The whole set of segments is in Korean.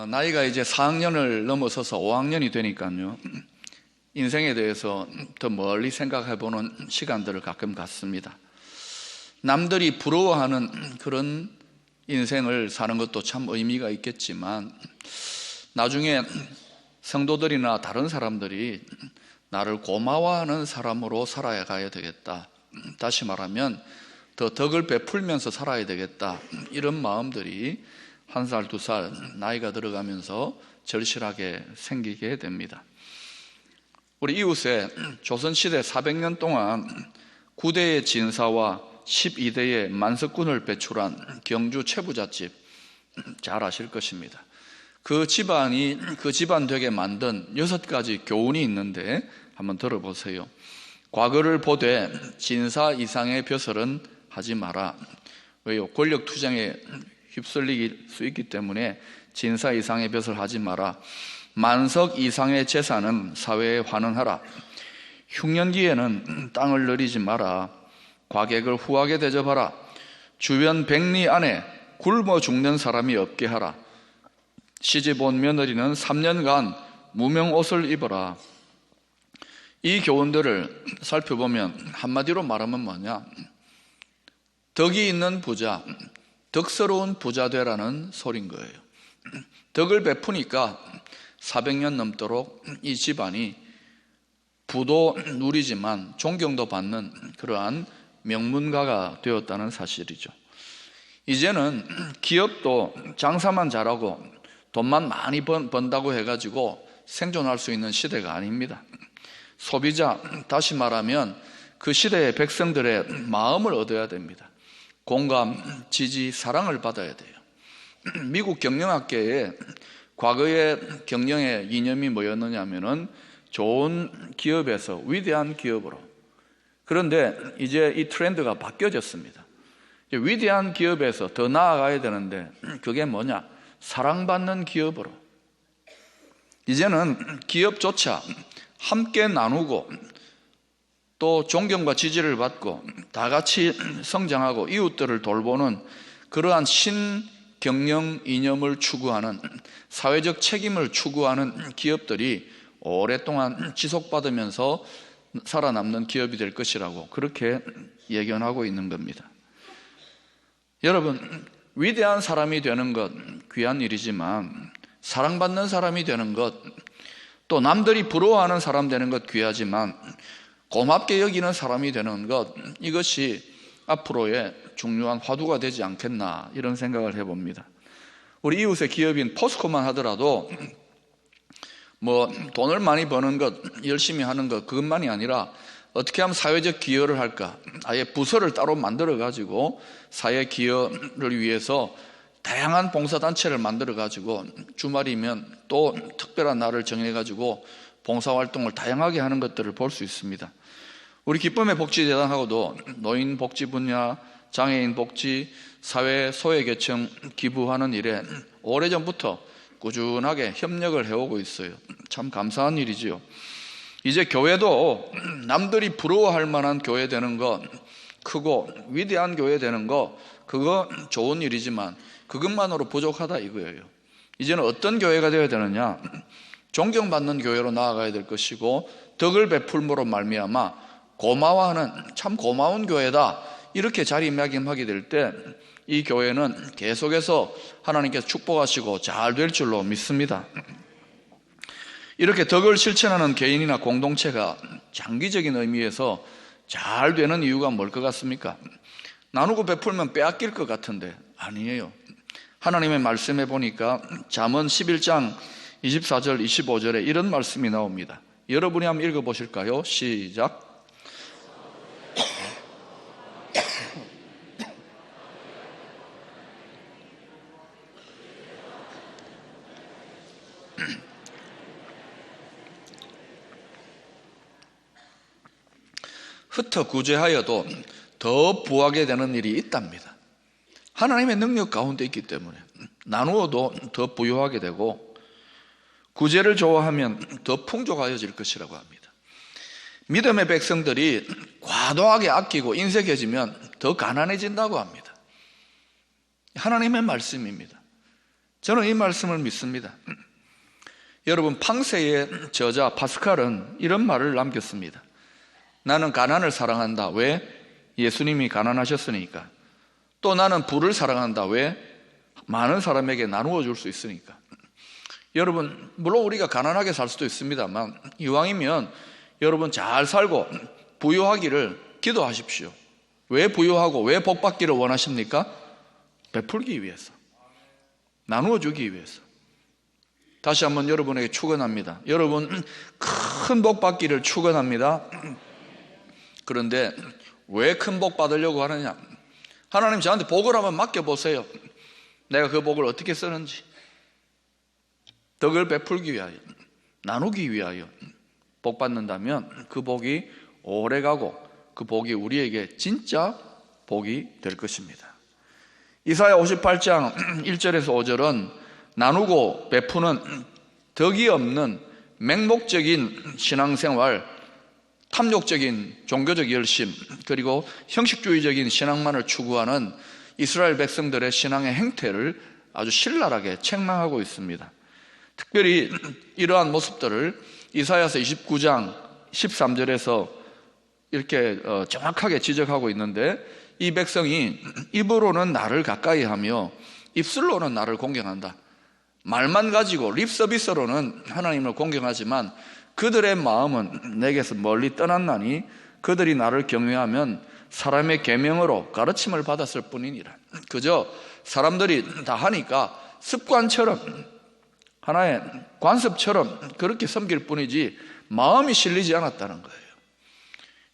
나이가 이제 4학년을 넘어서서 5학년이 되니까요, 인생에 대해서 더 멀리 생각해보는 시간들을 가끔 갖습니다. 남들이 부러워하는 그런 인생을 사는 것도 참 의미가 있겠지만, 나중에 성도들이나 다른 사람들이 나를 고마워하는 사람으로 살아가야 되겠다, 다시 말하면 더 덕을 베풀면서 살아야 되겠다, 이런 마음들이 1살, 2살 나이가 들어가면서 절실하게 생기게 됩니다. 우리 이웃에 조선시대 400년 동안 9대의 진사와 12대의 만석군을 배출한 경주 최부잣집, 잘 아실 것입니다. 그 집안이 그 집안 되게 만든 6가지 교훈이 있는데 한번 들어보세요. 과거를 보되 진사 이상의 벼슬은 하지 마라. 왜요? 권력 투쟁에 휩쓸릴 수 있기 때문에 진사 이상의 벼슬 하지 마라. 만석 이상의 재산은 사회에 환원하라. 흉년기에는 땅을 늘리지 마라. 과객을 후하게 대접하라. 주변 백리 안에 굶어 죽는 사람이 없게 하라. 시집 온 며느리는 3년간 무명 옷을 입어라. 이 교훈들을 살펴보면 한마디로 말하면 뭐냐? 덕이 있는 부자, 덕스러운 부자 되라는 소린 거예요. 덕을 베푸니까 400년 넘도록 이 집안이 부도 누리지만 존경도 받는 그러한 명문가가 되었다는 사실이죠. 이제는 기업도 장사만 잘하고 돈만 많이 번다고 해가지고 생존할 수 있는 시대가 아닙니다. 소비자, 다시 말하면 그 시대의 백성들의 마음을 얻어야 됩니다. 공감, 지지, 사랑을 받아야 돼요. 미국 경영학계에 과거의 경영의 이념이 뭐였느냐 하면은 좋은 기업에서 위대한 기업으로. 그런데 이제 이 트렌드가 바뀌어졌습니다. 위대한 기업에서 더 나아가야 되는데 그게 뭐냐? 사랑받는 기업으로. 이제는 기업조차 함께 나누고 또 존경과 지지를 받고 다 같이 성장하고 이웃들을 돌보는 그러한 신경영 이념을 추구하는, 사회적 책임을 추구하는 기업들이 오랫동안 지속받으면서 살아남는 기업이 될 것이라고 그렇게 예견하고 있는 겁니다. 여러분, 위대한 사람이 되는 것 귀한 일이지만 사랑받는 사람이 되는 것, 또 남들이 부러워하는 사람 되는 것 귀하지만 고맙게 여기는 사람이 되는 것, 이것이 앞으로의 중요한 화두가 되지 않겠나, 이런 생각을 해봅니다. 우리 이웃의 기업인 포스코만 하더라도 뭐 돈을 많이 버는 것, 열심히 하는 것, 그것만이 아니라 어떻게 하면 사회적 기여를 할까, 아예 부서를 따로 만들어 가지고 사회 기여를 위해서 다양한 봉사단체를 만들어 가지고 주말이면 또 특별한 날을 정해 가지고 봉사활동을 다양하게 하는 것들을 볼 수 있습니다. 우리 기쁨의 복지재단하고도 노인 복지 분야, 장애인 복지, 사회 소외계층 기부하는 일에 오래전부터 꾸준하게 협력을 해오고 있어요. 참 감사한 일이지요. 이제 교회도 남들이 부러워할 만한 교회 되는 것, 크고 위대한 교회 되는 것, 그거 좋은 일이지만 그것만으로 부족하다 이거예요. 이제는 어떤 교회가 되어야 되느냐? 존경받는 교회로 나아가야 될 것이고, 덕을 베풀므로 말미암아 고마워하는, 참 고마운 교회다, 이렇게 자리매김하게 될 때 이 교회는 계속해서 하나님께서 축복하시고 잘 될 줄로 믿습니다. 이렇게 덕을 실천하는 개인이나 공동체가 장기적인 의미에서 잘 되는 이유가 뭘 것 같습니까? 나누고 베풀면 빼앗길 것 같은데 아니에요. 하나님의 말씀에 보니까 잠언 11장 24절 25절에 이런 말씀이 나옵니다. 여러분이 한번 읽어보실까요? 시작. 흩어 구제하여도 더 부하게 되는 일이 있답니다. 하나님의 능력 가운데 있기 때문에 나누어도 더 부유하게 되고, 구제를 좋아하면 더 풍족하여질 것이라고 합니다. 믿음의 백성들이 과도하게 아끼고 인색해지면 더 가난해진다고 합니다. 하나님의 말씀입니다. 저는 이 말씀을 믿습니다. 여러분, 팡세의 저자 파스칼은 이런 말을 남겼습니다. 나는 가난을 사랑한다. 왜? 예수님이 가난하셨으니까. 또 나는 부를 사랑한다. 왜? 많은 사람에게 나누어 줄 수 있으니까. 여러분, 물론 우리가 가난하게 살 수도 있습니다만 이왕이면 여러분 잘 살고 부유하기를 기도하십시오. 왜 부유하고 왜 복받기를 원하십니까? 베풀기 위해서, 나누어 주기 위해서. 다시 한번 여러분에게 축원합니다. 여러분 큰 복 받기를 축원합니다. 그런데 왜 큰 복 받으려고 하느냐? 하나님 저한테 복을 한번 맡겨보세요. 내가 그 복을 어떻게 쓰는지. 덕을 베풀기 위하여, 나누기 위하여 복 받는다면 그 복이 오래가고 그 복이 우리에게 진짜 복이 될 것입니다. 이사야 58장 1절에서 5절은 나누고 베푸는 덕이 없는 맹목적인 신앙생활, 탐욕적인 종교적 열심, 그리고 형식주의적인 신앙만을 추구하는 이스라엘 백성들의 신앙의 행태를 아주 신랄하게 책망하고 있습니다. 특별히 이러한 모습들을 이사야서 29장 13절에서 이렇게 정확하게 지적하고 있는데, 이 백성이 입으로는 나를 가까이 하며 입술로는 나를 공경한다. 말만 가지고 립 서비스로는 하나님을 공경하지만 그들의 마음은 내게서 멀리 떠났나니 그들이 나를 경외하면 사람의 계명으로 가르침을 받았을 뿐이니라. 그저 사람들이 다 하니까 습관처럼, 하나의 관습처럼 그렇게 섬길 뿐이지 마음이 실리지 않았다는 거예요.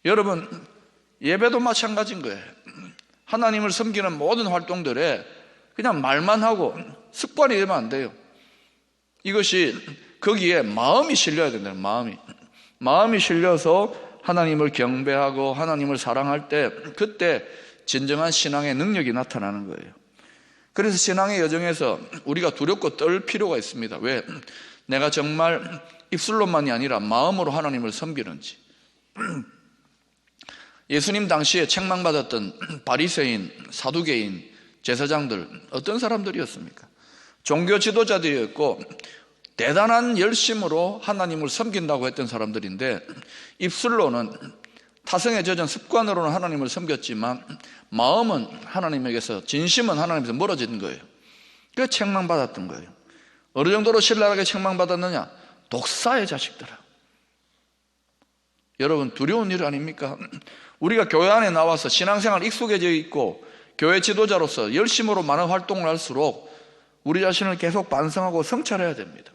여러분, 예배도 마찬가지인 거예요. 하나님을 섬기는 모든 활동들에 그냥 말만 하고 습관이 되면 안 돼요. 이것이 거기에 마음이 실려야 된다는, 마음이 실려서 하나님을 경배하고 하나님을 사랑할 때, 그때 진정한 신앙의 능력이 나타나는 거예요. 그래서 신앙의 여정에서 우리가 두렵고 떨 필요가 있습니다. 왜? 내가 정말 입술로만이 아니라 마음으로 하나님을 섬기는지. 예수님 당시에 책망받았던 바리새인, 사두개인, 제사장들 어떤 사람들이었습니까? 종교 지도자들이었고 대단한 열심으로 하나님을 섬긴다고 했던 사람들인데, 입술로는 타성에 젖은 습관으로는 하나님을 섬겼지만 마음은 하나님에게서, 진심은 하나님에서 멀어진 거예요. 그래서 책망받았던 거예요. 어느 정도로 신랄하게 책망받았느냐? 독사의 자식들아. 여러분, 두려운 일 아닙니까? 우리가 교회 안에 나와서 신앙생활 익숙해져 있고 교회 지도자로서 열심으로 많은 활동을 할수록 우리 자신을 계속 반성하고 성찰해야 됩니다.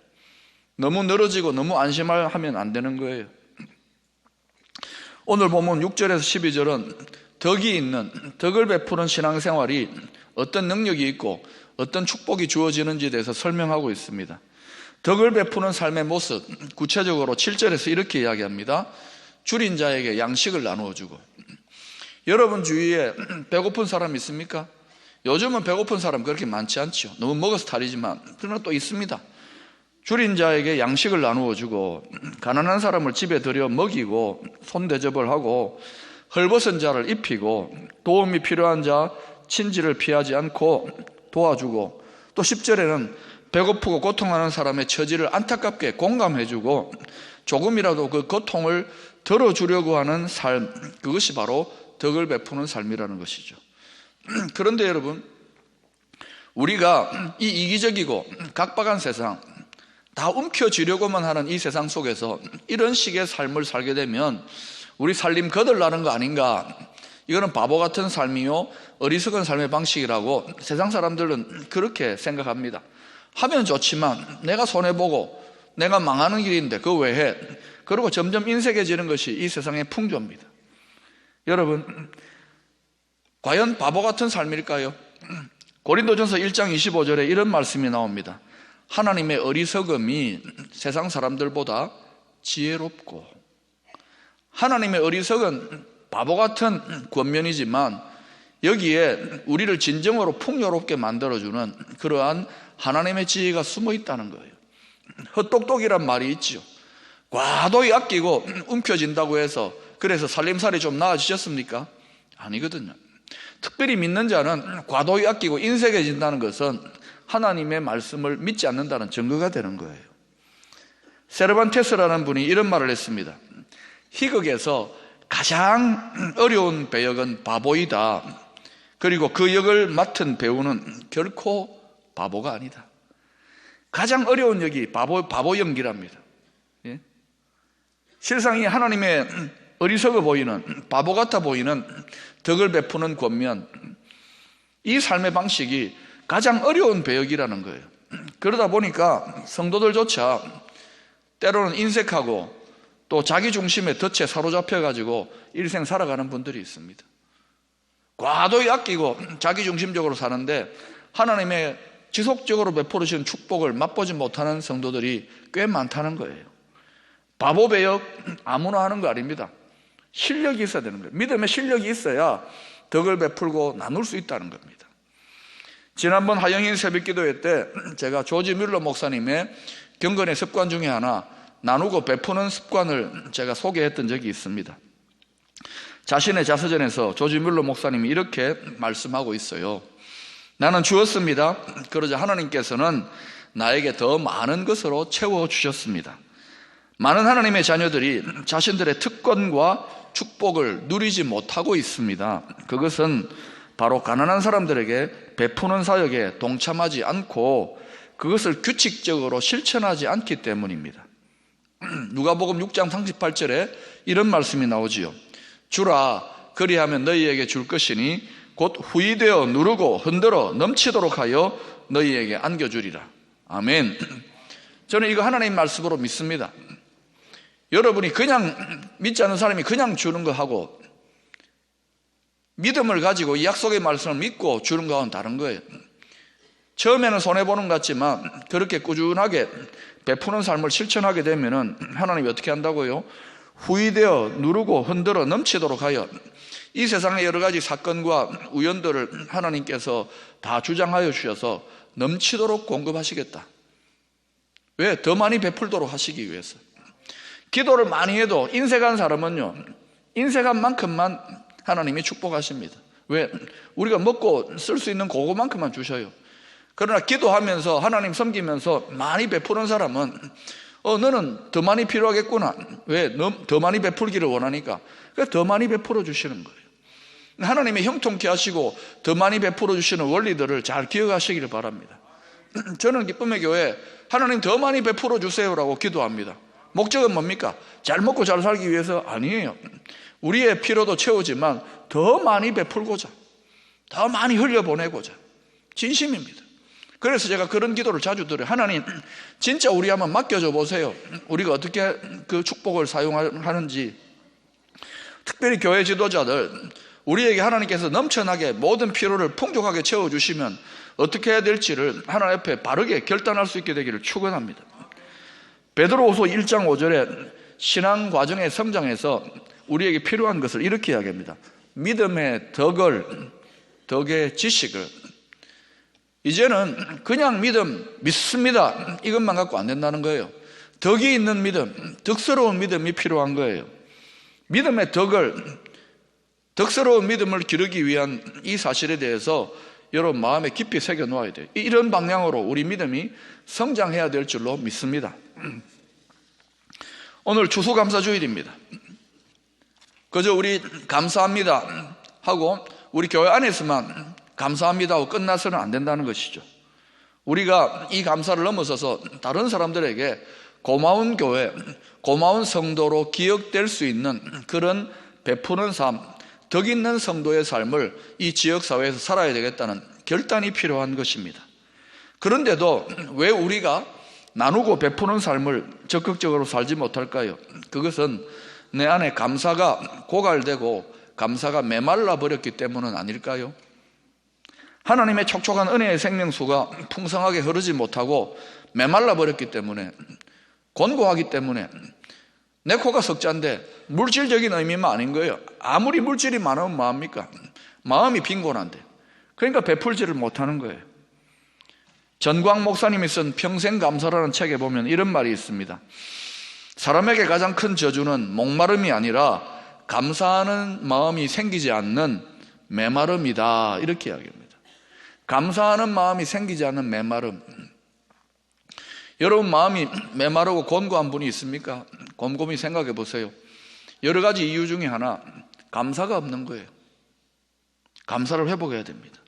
너무 늘어지고 너무 안심하면 안 되는 거예요. 오늘 보면 6절에서 12절은 덕이 있는, 덕을 베푸는 신앙생활이 어떤 능력이 있고 어떤 축복이 주어지는지에 대해서 설명하고 있습니다. 덕을 베푸는 삶의 모습, 구체적으로 7절에서 이렇게 이야기합니다. 줄인 자에게 양식을 나누어 주고. 여러분 주위에 배고픈 사람 있습니까? 요즘은 배고픈 사람 그렇게 많지 않죠. 너무 먹어서 탈이지만, 그러나 또 있습니다. 줄인 자에게 양식을 나누어 주고, 가난한 사람을 집에 들여 먹이고 손대접을 하고, 헐벗은 자를 입히고, 도움이 필요한 자 친지를 피하지 않고 도와주고, 또 10절에는 배고프고 고통하는 사람의 처지를 안타깝게 공감해주고 조금이라도 그 고통을 덜어주려고 하는 삶, 그것이 바로 덕을 베푸는 삶이라는 것이죠. 그런데 여러분, 우리가 이 이기적이고 각박한 세상, 다 움켜쥐려고만 하는 이 세상 속에서 이런 식의 삶을 살게 되면 우리 살림 거덜나는 거 아닌가? 이거는 바보 같은 삶이요, 어리석은 삶의 방식이라고 세상 사람들은 그렇게 생각합니다. 하면 좋지만 내가 손해보고 내가 망하는 길인데 그거 왜 해? 그리고 점점 인색해지는 것이 이 세상의 풍조입니다. 여러분, 과연 바보 같은 삶일까요? 고린도전서 1장 25절에 이런 말씀이 나옵니다. 하나님의 어리석음이 세상 사람들보다 지혜롭고. 하나님의 어리석은 바보 같은 권면이지만 여기에 우리를 진정으로 풍요롭게 만들어주는 그러한 하나님의 지혜가 숨어 있다는 거예요. 헛똑똑이란 말이 있죠. 과도히 아끼고 움켜진다고 해서 그래서 살림살이 좀 나아지셨습니까? 아니거든요. 특별히 믿는 자는 과도히 아끼고 인색해진다는 것은 하나님의 말씀을 믿지 않는다는 증거가 되는 거예요. 세르반테스라는 분이 이런 말을 했습니다. 희극에서 가장 어려운 배역은 바보이다. 그리고 그 역을 맡은 배우는 결코 바보가 아니다. 가장 어려운 역이 바보 연기랍니다. 예? 실상 이 하나님의 어리석어 보이는, 바보 같아 보이는 덕을 베푸는 권면, 이 삶의 방식이 가장 어려운 배역이라는 거예요. 그러다 보니까 성도들조차 때로는 인색하고 또 자기 중심의 덫에 사로잡혀가지고 일생 살아가는 분들이 있습니다. 과도히 아끼고 자기 중심적으로 사는데 하나님의 지속적으로 베풀어 주시는 축복을 맛보지 못하는 성도들이 꽤 많다는 거예요. 바보 배역 아무나 하는 거 아닙니다. 실력이 있어야 되는 거예요. 믿음의 실력이 있어야 덕을 베풀고 나눌 수 있다는 겁니다. 지난번 하영인 새벽기도회 때 제가 조지 뮬러 목사님의 경건의 습관 중에 하나, 나누고 베푸는 습관을 제가 소개했던 적이 있습니다. 자신의 자서전에서 조지 뮬러 목사님이 이렇게 말씀하고 있어요. 나는 주었습니다. 그러자 하나님께서는 나에게 더 많은 것으로 채워주셨습니다. 많은 하나님의 자녀들이 자신들의 특권과 축복을 누리지 못하고 있습니다. 그것은 바로 가난한 사람들에게 베푸는 사역에 동참하지 않고 그것을 규칙적으로 실천하지 않기 때문입니다. 누가복음 6장 38절에 이런 말씀이 나오지요. 주라, 그리하면 너희에게 줄 것이니 곧 후이되어 누르고 흔들어 넘치도록 하여 너희에게 안겨주리라. 아멘. 저는 이거 하나님 말씀으로 믿습니다. 여러분이 그냥 믿지 않는 사람이 그냥 주는 거하고 믿음을 가지고 이 약속의 말씀을 믿고 주는 거와는 다른 거예요. 처음에는 손해보는 것 같지만 그렇게 꾸준하게 베푸는 삶을 실천하게 되면 하나님이 어떻게 한다고요? 후이되어 누르고 흔들어 넘치도록 하여, 이 세상의 여러 가지 사건과 우연들을 하나님께서 다 주장하여 주셔서 넘치도록 공급하시겠다. 왜? 더 많이 베풀도록 하시기 위해서. 기도를 많이 해도 인색한 사람은요, 인색한 만큼만 하나님이 축복하십니다. 왜? 우리가 먹고 쓸 수 있는 그거만큼만 주셔요. 그러나 기도하면서 하나님 섬기면서 많이 베푸는 사람은 너는 더 많이 필요하겠구나. 왜? 더 많이 베풀기를 원하니까. 그래서 더 많이 베풀어 주시는 거예요. 하나님이 형통케 하시고 더 많이 베풀어 주시는 원리들을 잘 기억하시기를 바랍니다. 저는 기쁨의 교회 하나님 더 많이 베풀어 주세요라고 기도합니다. 목적은 뭡니까? 잘 먹고 잘 살기 위해서 아니에요. 우리의 필요도 채우지만 더 많이 베풀고자, 더 많이 흘려보내고자, 진심입니다. 그래서 제가 그런 기도를 자주 드려요. 하나님, 진짜 우리 한번 맡겨줘 보세요. 우리가 어떻게 그 축복을 사용하는지. 특별히 교회 지도자들, 우리에게 하나님께서 넘쳐나게 모든 필요를 풍족하게 채워주시면 어떻게 해야 될지를 하나님 앞에 바르게 결단할 수 있게 되기를 축원합니다. 베드로후서 1장 5절에 신앙 과정의 성장에서 우리에게 필요한 것을 이렇게 이야기합니다. 믿음의 덕의 지식을. 이제는 그냥 믿습니다, 이것만 갖고 안 된다는 거예요. 덕이 있는 믿음, 덕스러운 믿음이 필요한 거예요. 믿음의 덕스러운 믿음을 기르기 위한 이 사실에 대해서 여러분 마음에 깊이 새겨 놓아야 돼요. 이런 방향으로 우리 믿음이 성장해야 될 줄로 믿습니다. 오늘 추수감사주일입니다. 그저 우리 감사합니다 하고 우리 교회 안에서만 감사합니다 하고 끝나서는 안 된다는 것이죠. 우리가 이 감사를 넘어서서 다른 사람들에게 고마운 교회, 고마운 성도로 기억될 수 있는 그런 베푸는 삶, 덕 있는 성도의 삶을 이 지역사회에서 살아야 되겠다는 결단이 필요한 것입니다. 그런데도 왜 우리가 나누고 베푸는 삶을 적극적으로 살지 못할까요? 그것은 내 안에 감사가 고갈되고 감사가 메말라 버렸기 때문은 아닐까요? 하나님의 촉촉한 은혜의 생명수가 풍성하게 흐르지 못하고 메말라 버렸기 때문에, 곤고하기 때문에, 내 코가 석잔데 물질적인 의미만 아닌 거예요. 아무리 물질이 많으면 뭐합니까? 마음이 빈곤한데. 그러니까 베풀지를 못하는 거예요. 전광 목사님이 쓴 평생감사라는 책에 보면 이런 말이 있습니다. 사람에게 가장 큰 저주는 목마름이 아니라 감사하는 마음이 생기지 않는 메마름이다, 이렇게 이야기합니다. 감사하는 마음이 생기지 않는 메마름. 여러분 마음이 메마르고 곤고한 분이 있습니까? 곰곰이 생각해 보세요. 여러 가지 이유 중에 하나, 감사가 없는 거예요. 감사를 회복해야 됩니다.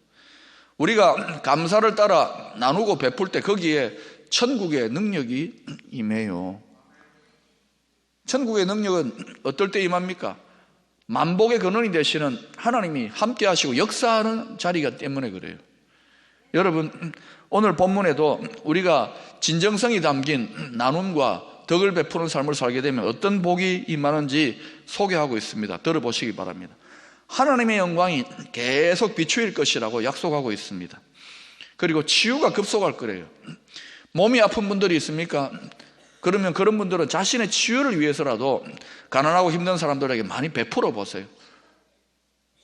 우리가 감사를 따라 나누고 베풀 때 거기에 천국의 능력이 임해요. 천국의 능력은 어떨 때 임합니까? 만복의 근원이 되시는 하나님이 함께 하시고 역사하는 자리가 때문에 그래요. 여러분, 오늘 본문에도 우리가 진정성이 담긴 나눔과 덕을 베푸는 삶을 살게 되면 어떤 복이 임하는지 소개하고 있습니다. 들어보시기 바랍니다. 하나님의 영광이 계속 비추일 것이라고 약속하고 있습니다. 그리고 치유가 급속할 거래요. 몸이 아픈 분들이 있습니까? 그러면 그런 분들은 자신의 치유를 위해서라도 가난하고 힘든 사람들에게 많이 베풀어 보세요.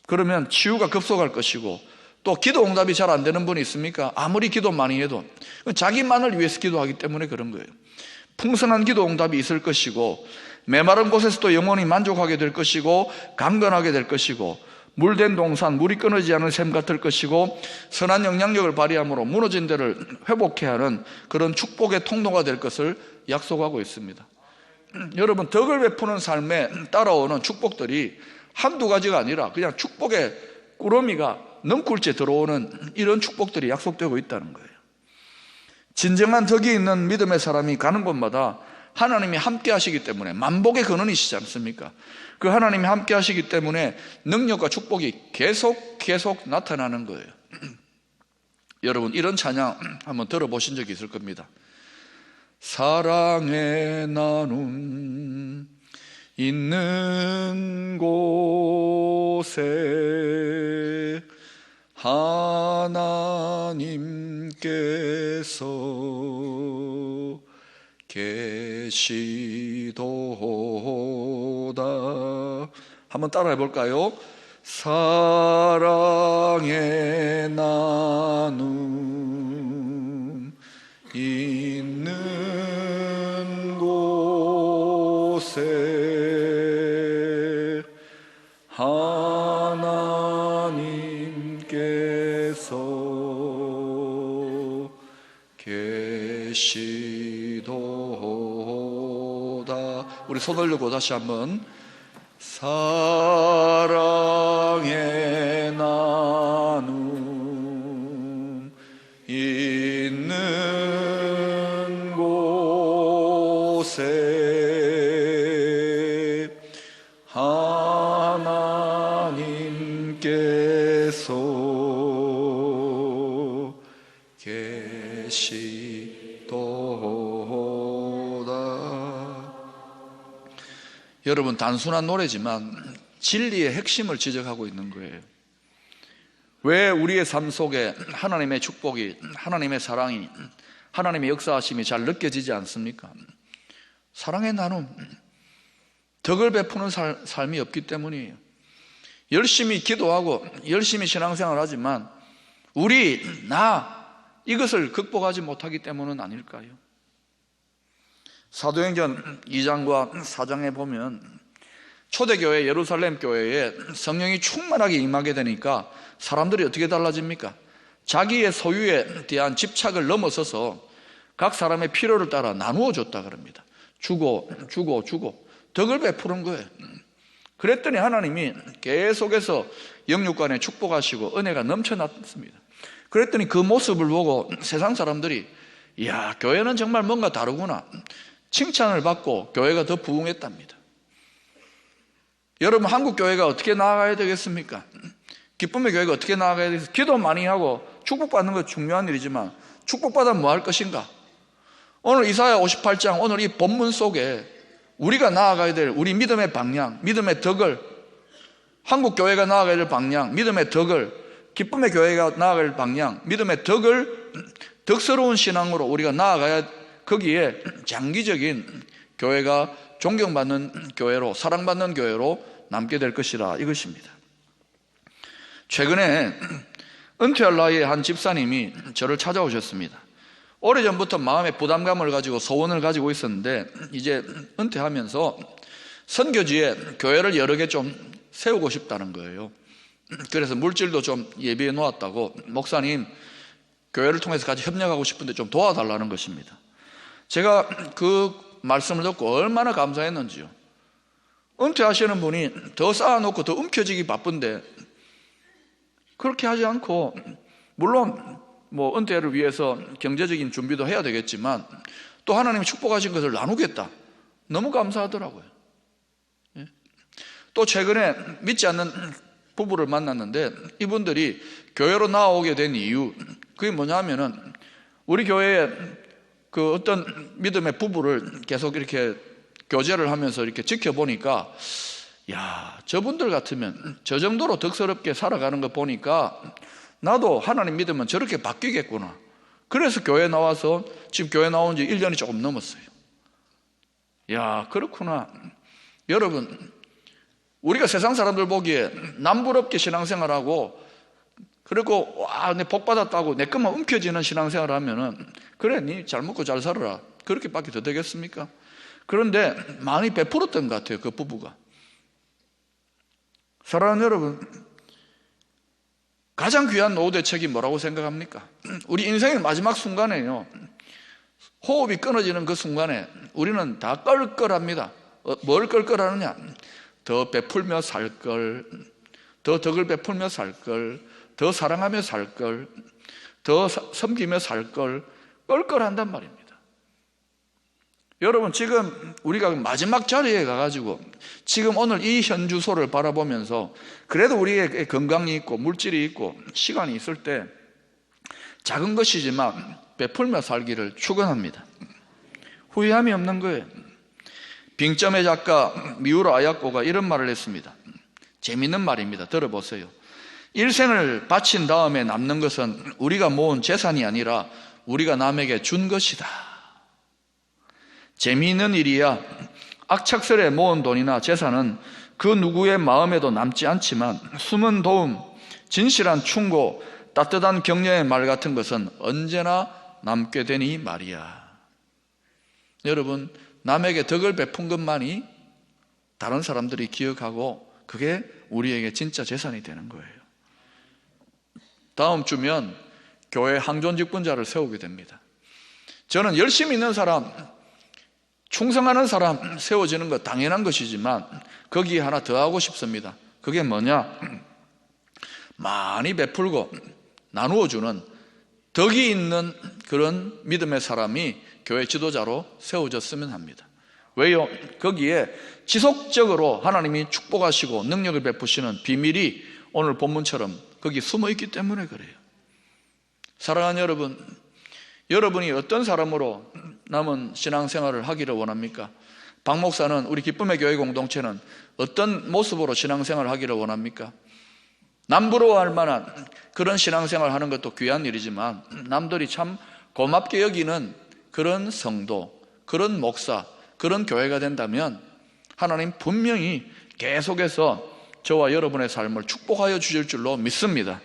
그러면 치유가 급속할 것이고, 또 기도 응답이 잘 안 되는 분이 있습니까? 아무리 기도 많이 해도 자기만을 위해서 기도하기 때문에 그런 거예요. 풍성한 기도 응답이 있을 것이고, 메마른 곳에서도 영원히 만족하게 될 것이고, 강건하게 될 것이고, 물된 동산, 물이 끊어지지 않은 샘 같을 것이고, 선한 영향력을 발휘함으로 무너진 데를 회복해야 하는 그런 축복의 통로가 될 것을 약속하고 있습니다. 여러분, 덕을 베푸는 삶에 따라오는 축복들이 한두 가지가 아니라 그냥 축복의 꾸러미가 넝쿨째 들어오는 이런 축복들이 약속되고 있다는 거예요. 진정한 덕이 있는 믿음의 사람이 가는 곳마다 하나님이 함께 하시기 때문에, 만복의 근원이시지 않습니까? 그 하나님이 함께 하시기 때문에 능력과 축복이 계속 나타나는 거예요. 여러분, 이런 찬양 한번 들어보신 적이 있을 겁니다. 사랑의 나눔 있는 곳에 하나님께서 계시도다. 한번 따라해 볼까요? 사랑의 나눔 있는 곳에 하나님께서 계시도다. 우리 손 올리고 다시 한번. 사랑의 나눔 있는 곳에 하나님께서 계시도다. 여러분, 단순한 노래지만 진리의 핵심을 지적하고 있는 거예요. 왜 우리의 삶 속에 하나님의 축복이, 하나님의 사랑이, 하나님의 역사하심이 잘 느껴지지 않습니까? 사랑의 나눔, 덕을 베푸는 삶이 없기 때문이에요. 열심히 기도하고 열심히 신앙생활을 하지만 이것을 극복하지 못하기 때문은 아닐까요? 사도행전 2장과 4장에 보면 초대교회 예루살렘 교회에 성령이 충만하게 임하게 되니까 사람들이 어떻게 달라집니까? 자기의 소유에 대한 집착을 넘어서서 각 사람의 필요를 따라 나누어 줬다 그럽니다. 주고 덕을 베푸는 거예요. 그랬더니 하나님이 계속해서 영육간에 축복하시고 은혜가 넘쳐났습니다. 그랬더니 그 모습을 보고 세상 사람들이, 이야, 교회는 정말 뭔가 다르구나, 칭찬을 받고 교회가 더 부흥했답니다. 여러분, 한국 교회가 어떻게 나아가야 되겠습니까? 기쁨의 교회가 어떻게 나아가야 되겠습니까? 기도 많이 하고 축복받는 것 중요한 일이지만 축복받으면 뭐 할 것인가? 오늘 이사야 58장, 오늘 이 본문 속에 우리가 나아가야 될 우리 믿음의 방향, 믿음의 덕을, 한국 교회가 나아가야 될 방향, 믿음의 덕을, 기쁨의 교회가 나아가야 될 방향, 믿음의 덕을 덕스러운 신앙으로 우리가 나아가야, 거기에 장기적인 교회가 존경받는 교회로, 사랑받는 교회로 남게 될 것이라, 이것입니다. 최근에 은퇴할 나이에 한 집사님이 저를 찾아오셨습니다. 오래전부터 마음의 부담감을 가지고 소원을 가지고 있었는데, 이제 은퇴하면서 선교지에 교회를 여러 개 좀 세우고 싶다는 거예요. 그래서 물질도 좀 예비해 놓았다고 목사님 교회를 통해서 같이 협력하고 싶은데 좀 도와달라는 것입니다. 제가 그 말씀을 듣고 얼마나 감사했는지요. 은퇴하시는 분이 더 쌓아놓고 더 움켜쥐기 바쁜데 그렇게 하지 않고, 물론 뭐 은퇴를 위해서 경제적인 준비도 해야 되겠지만 또 하나님이 축복하신 것을 나누겠다. 너무 감사하더라고요. 또 최근에 믿지 않는 부부를 만났는데 이분들이 교회로 나오게 된 이유, 그게 뭐냐면은 우리 교회에 그 어떤 믿음의 부부를 계속 이렇게 교제를 하면서 이렇게 지켜보니까, 야, 저분들 같으면 저 정도로 덕스럽게 살아가는 거 보니까 나도 하나님 믿으면 저렇게 바뀌겠구나. 그래서 교회 나와서 지금 교회 나온 지 1년이 조금 넘었어요. 야, 그렇구나. 여러분, 우리가 세상 사람들 보기에 남부럽게 신앙생활하고, 그리고 와, 내 복 받았다고 내 것만 움켜쥐는 신앙생활을 하면은, 그래, 니 잘 먹고 잘 살아라, 그렇게밖에 더 되겠습니까? 그런데 많이 베풀었던 것 같아요, 그 부부가. 사랑하는 여러분, 가장 귀한 노후 대책이 뭐라고 생각합니까? 우리 인생의 마지막 순간에요, 호흡이 끊어지는 그 순간에 우리는 다 껄껄합니다. 뭘 껄껄하느냐? 더 베풀며 살 걸, 더 덕을 베풀며 살 걸, 더 사랑하며 살 걸, 더 섬기며 살 걸 껄껄한단 말입니다. 여러분, 지금 우리가 마지막 자리에 가가지고 지금 오늘 이 현주소를 바라보면서 그래도 우리에게 건강이 있고 물질이 있고 시간이 있을 때 작은 것이지만 베풀며 살기를 축원합니다. 후회함이 없는 거예요. 빙점의 작가 미우라 아야코가 이런 말을 했습니다. 재밌는 말입니다. 들어보세요. 일생을 바친 다음에 남는 것은 우리가 모은 재산이 아니라 우리가 남에게 준 것이다. 재미있는 일이야, 악착스레 모은 돈이나 재산은 그 누구의 마음에도 남지 않지만 숨은 도움, 진실한 충고, 따뜻한 격려의 말 같은 것은 언제나 남게 되니 말이야. 여러분, 남에게 덕을 베푼 것만이 다른 사람들이 기억하고 그게 우리에게 진짜 재산이 되는 거예요. 다음 주면 교회 항존직분자를 세우게 됩니다. 저는 열심히 있는 사람, 충성하는 사람 세워지는 것 당연한 것이지만 거기에 하나 더 하고 싶습니다. 그게 뭐냐? 많이 베풀고 나누어주는 덕이 있는 그런 믿음의 사람이 교회 지도자로 세워졌으면 합니다. 왜요? 거기에 지속적으로 하나님이 축복하시고 능력을 베푸시는 비밀이 오늘 본문처럼 거기 숨어 있기 때문에 그래요. 사랑하는 여러분, 여러분이 어떤 사람으로 남은 신앙생활을 하기를 원합니까? 박 목사는, 우리 기쁨의 교회 공동체는 어떤 모습으로 신앙생활을 하기를 원합니까? 남부러워할 만한 그런 신앙생활을 하는 것도 귀한 일이지만 남들이 참 고맙게 여기는 그런 성도, 그런 목사, 그런 교회가 된다면 하나님 분명히 계속해서 저와 여러분의 삶을 축복하여 주실 줄로 믿습니다.